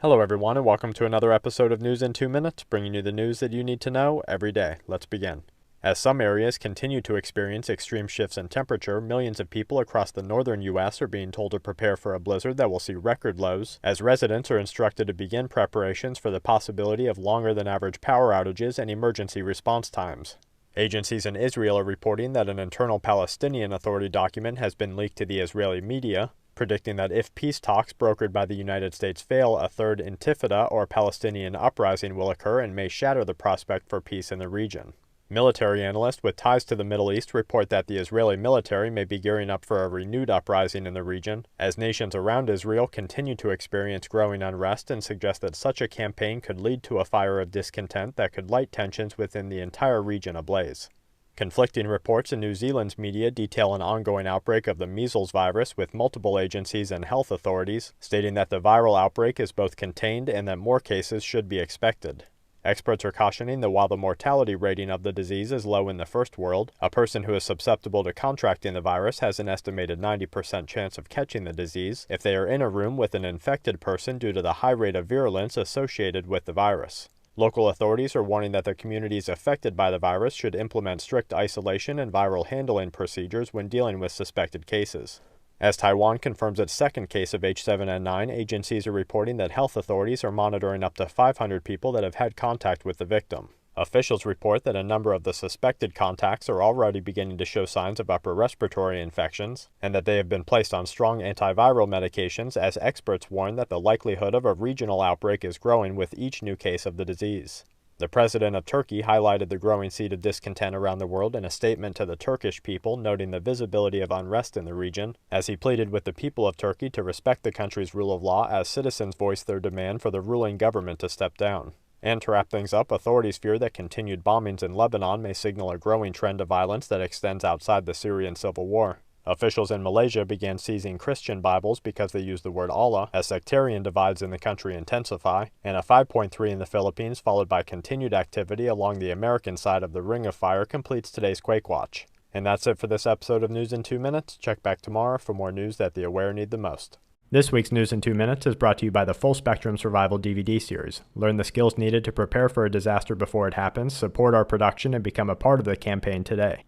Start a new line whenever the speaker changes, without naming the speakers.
Hello everyone and welcome to another episode of News in 2 Minutes, bringing you the news that you need to know every day. Let's begin. As some areas continue to experience extreme shifts in temperature, millions of people across the northern U.S. are being told to prepare for a blizzard that will see record lows, as residents are instructed to begin preparations for the possibility of longer than average power outages and emergency response times. Agencies in Israel are reporting that an internal Palestinian Authority document has been leaked to the Israeli media, predicting that if peace talks brokered by the United States fail, a third Intifada or Palestinian uprising will occur and may shatter the prospect for peace in the region. Military analysts with ties to the Middle East report that the Israeli military may be gearing up for a renewed uprising in the region, as nations around Israel continue to experience growing unrest, and suggest that such a campaign could lead to a fire of discontent that could light tensions within the entire region ablaze. Conflicting reports in New Zealand's media detail an ongoing outbreak of the measles virus, with multiple agencies and health authorities stating that the viral outbreak is both contained and that more cases should be expected. Experts are cautioning that while the mortality rating of the disease is low in the first world, a person who is susceptible to contracting the virus has an estimated 90% chance of catching the disease if they are in a room with an infected person due to the high rate of virulence associated with the virus. Local authorities are warning that the communities affected by the virus should implement strict isolation and viral handling procedures when dealing with suspected cases. As Taiwan confirms its second case of H7N9, agencies are reporting that health authorities are monitoring up to 500 people that have had contact with the victim. Officials report that a number of the suspected contacts are already beginning to show signs of upper respiratory infections, and that they have been placed on strong antiviral medications, as experts warn that the likelihood of a regional outbreak is growing with each new case of the disease. The president of Turkey highlighted the growing seed of discontent around the world in a statement to the Turkish people, noting the visibility of unrest in the region, as he pleaded with the people of Turkey to respect the country's rule of law as citizens voiced their demand for the ruling government to step down. And to wrap things up, authorities fear that continued bombings in Lebanon may signal a growing trend of violence that extends outside the Syrian civil war. Officials in Malaysia began seizing Christian Bibles because they use the word Allah, as sectarian divides in the country intensify, and a 5.3 in the Philippines, followed by continued activity along the American side of the Ring of Fire, completes today's Quake Watch. And that's it for this episode of News in 2 Minutes. Check back tomorrow for more news that the aware need the most. This week's News in 2 Minutes is brought to you by the Full Spectrum Survival DVD series. Learn the skills needed to prepare for a disaster before it happens, support our production, and become a part of the campaign today.